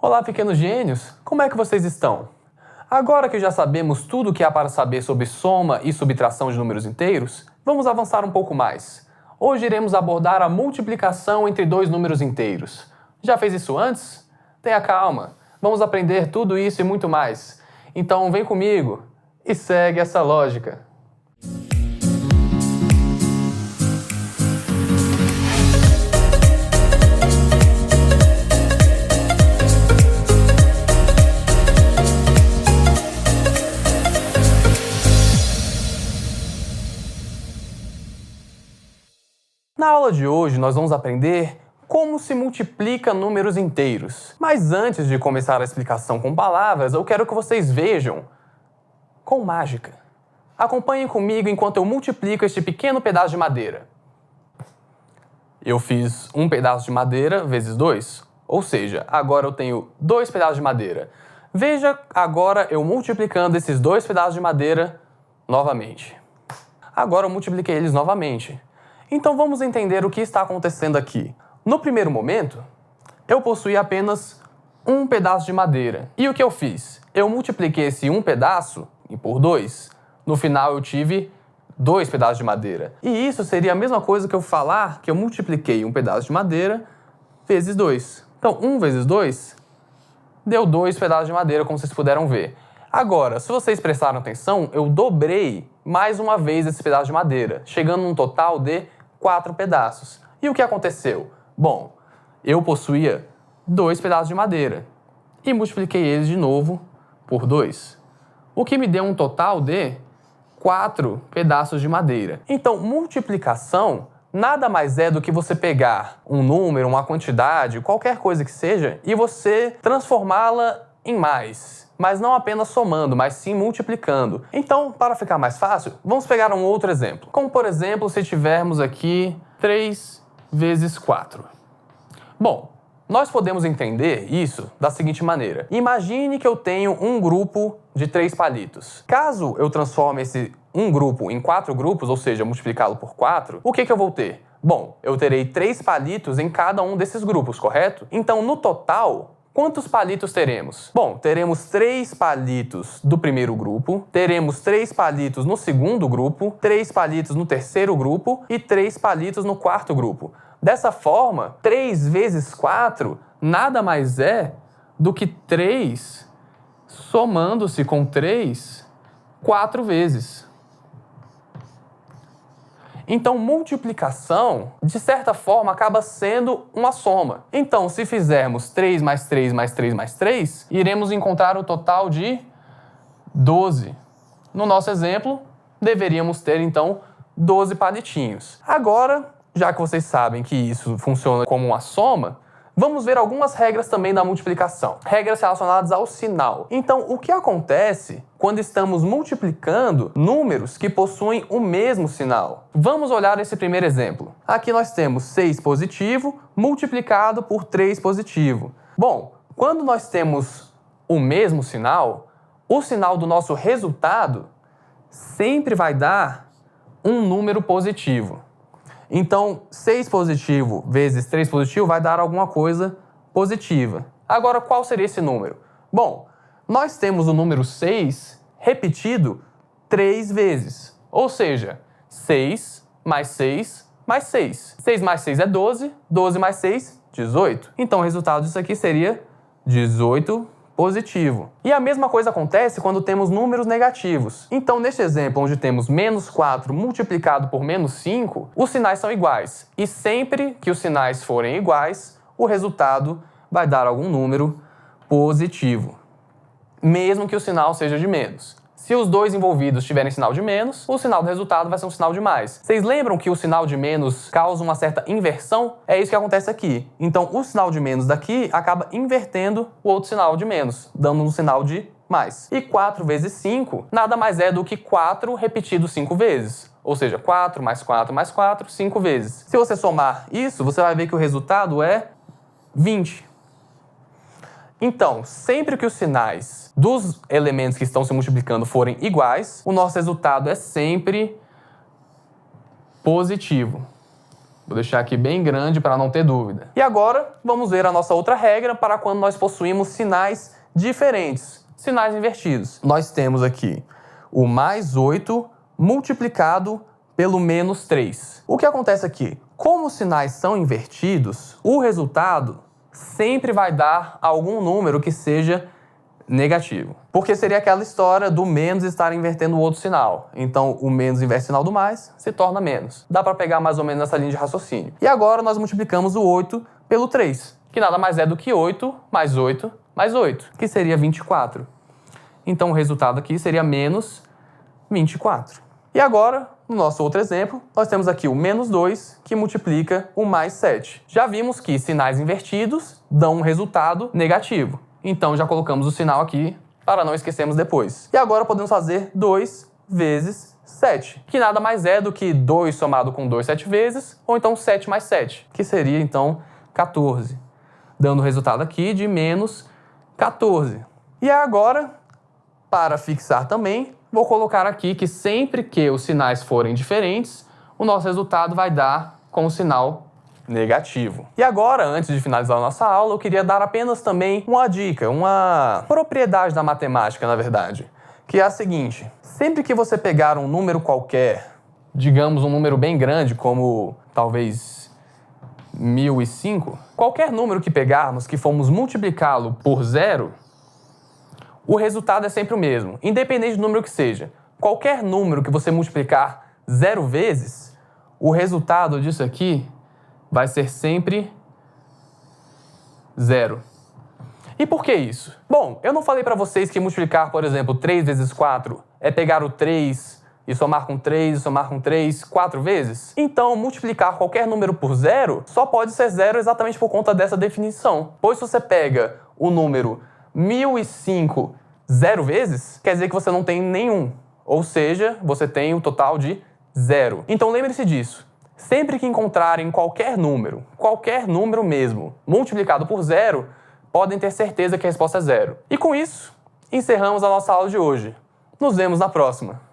Olá, pequenos gênios! Como é que vocês estão? Agora que já sabemos tudo o que há para saber sobre soma e subtração de números inteiros, vamos avançar um pouco mais. Hoje iremos abordar a multiplicação entre dois números inteiros. Já fez isso antes? Tenha calma, vamos aprender tudo isso e muito mais. Então vem comigo e segue essa lógica. Na aula de hoje, nós vamos aprender como se multiplica números inteiros. Mas antes de começar a explicação com palavras, eu quero que vocês vejam com mágica. Acompanhem comigo enquanto eu multiplico este pequeno pedaço de madeira. Eu fiz um pedaço de madeira vezes 2, ou seja, agora eu tenho 2 pedaços de madeira. Veja agora eu multiplicando esses 2 pedaços de madeira novamente. Agora eu multipliquei eles novamente. Então vamos entender o que está acontecendo aqui. No primeiro momento, eu possuía apenas um pedaço de madeira. E o que eu fiz? Eu multipliquei esse um pedaço por 2. No final eu tive 2 pedaços de madeira. E isso seria a mesma coisa que eu falar que eu multipliquei um pedaço de madeira vezes 2. Então 1 vezes 2 deu 2 pedaços de madeira, como vocês puderam ver. Agora, se vocês prestaram atenção, eu dobrei mais uma vez esse pedaço de madeira, chegando num total de 4 pedaços. E o que aconteceu? Bom, eu possuía 2 pedaços de madeira e multipliquei eles de novo por 2, o que me deu um total de 4 pedaços de madeira. Então, multiplicação nada mais é do que você pegar um número, uma quantidade, qualquer coisa que seja, e você transformá-la em mais. Mas não apenas somando, mas sim multiplicando. Então, para ficar mais fácil, vamos pegar um outro exemplo. Como, por exemplo, se tivermos aqui 3 vezes 4. Bom, nós podemos entender isso da seguinte maneira. Imagine que eu tenho um grupo de 3 palitos. Caso eu transforme esse um grupo em 4 grupos, ou seja, multiplicá-lo por 4, o que eu vou ter? Bom, eu terei 3 palitos em cada um desses grupos, correto? Então, no total, quantos palitos teremos? Bom, teremos 3 palitos do primeiro grupo, teremos 3 palitos no segundo grupo, 3 palitos no terceiro grupo e 3 palitos no quarto grupo. Dessa forma, 3 vezes 4 nada mais é do que 3 somando-se com 3 4 vezes. Então, multiplicação, de certa forma, acaba sendo uma soma. Então, se fizermos 3 mais 3 mais 3 mais 3, iremos encontrar o total de 12. No nosso exemplo, deveríamos ter, então, 12 palitinhos. Agora, já que vocês sabem que isso funciona como uma soma, vamos ver algumas regras também da multiplicação. Regras relacionadas ao sinal. Então, o que acontece quando estamos multiplicando números que possuem o mesmo sinal? Vamos olhar esse primeiro exemplo. Aqui nós temos 6 positivo multiplicado por 3 positivo. Bom, quando nós temos o mesmo sinal, o sinal do nosso resultado sempre vai dar um número positivo. Então, 6 positivo vezes 3 positivo vai dar alguma coisa positiva. Agora, qual seria esse número? Bom, nós temos o número 6 repetido 3 vezes. Ou seja, 6 mais 6 mais 6. 6 mais 6 é 12, 12 mais 6, 18. Então, o resultado disso aqui seria 18 positivo. E a mesma coisa acontece quando temos números negativos. Então, neste exemplo, onde temos menos 4 multiplicado por menos 5, os sinais são iguais. E sempre que os sinais forem iguais, o resultado vai dar algum número positivo, mesmo que o sinal seja de menos. Se os dois envolvidos tiverem sinal de menos, o sinal do resultado vai ser um sinal de mais. Vocês lembram que o sinal de menos causa uma certa inversão? É isso que acontece aqui. Então, o sinal de menos daqui acaba invertendo o outro sinal de menos, dando um sinal de mais. E 4 vezes 5 nada mais é do que 4 repetido 5 vezes. Ou seja, 4 mais 4 mais 4, 5 vezes. Se você somar isso, você vai ver que o resultado é 20. Então, sempre que os sinais dos elementos que estão se multiplicando forem iguais, o nosso resultado é sempre positivo. Vou deixar aqui bem grande para não ter dúvida. E agora, vamos ver a nossa outra regra para quando nós possuímos sinais diferentes, sinais invertidos. Nós temos aqui o mais 8 multiplicado pelo menos 3. O que acontece aqui? Como os sinais são invertidos, o resultado sempre vai dar algum número que seja negativo. Porque seria aquela história do menos estar invertendo o outro sinal. Então, o menos inverte o sinal do mais, se torna menos. Dá para pegar mais ou menos essa linha de raciocínio. E agora nós multiplicamos o 8 pelo 3, que nada mais é do que 8 mais 8 mais 8, que seria 24. Então, o resultado aqui seria menos 24. E agora, no nosso outro exemplo, nós temos aqui o menos 2, que multiplica o mais 7. Já vimos que sinais invertidos dão um resultado negativo. Então, já colocamos o sinal aqui para não esquecermos depois. E agora podemos fazer 2 vezes 7, que nada mais é do que 2 somado com 2 7 vezes, ou então 7 mais 7, que seria, então, 14. Dando o resultado aqui de menos 14. E agora, para fixar também, vou colocar aqui que sempre que os sinais forem diferentes, o nosso resultado vai dar com o sinal negativo. E agora, antes de finalizar a nossa aula, eu queria dar apenas também uma dica, uma propriedade da matemática, na verdade, que é a seguinte: sempre que você pegar um número qualquer, digamos um número bem grande, como talvez 1005, qualquer número que pegarmos, que formos multiplicá-lo por 0, o resultado é sempre o mesmo, independente do número que seja. Qualquer número que você multiplicar 0 vezes, o resultado disso aqui vai ser sempre 0. E por que isso? Bom, eu não falei para vocês que multiplicar, por exemplo, 3 vezes 4 é pegar o 3 e somar com 3 e somar com 3 4 vezes? Então, multiplicar qualquer número por 0 só pode ser 0 exatamente por conta dessa definição. Pois se você pega o número 1005 0 vezes, quer dizer que você não tem nenhum. Ou seja, você tem um total de 0. Então lembre-se disso. Sempre que encontrarem qualquer número mesmo, multiplicado por 0, podem ter certeza que a resposta é 0. E com isso, encerramos a nossa aula de hoje. Nos vemos na próxima.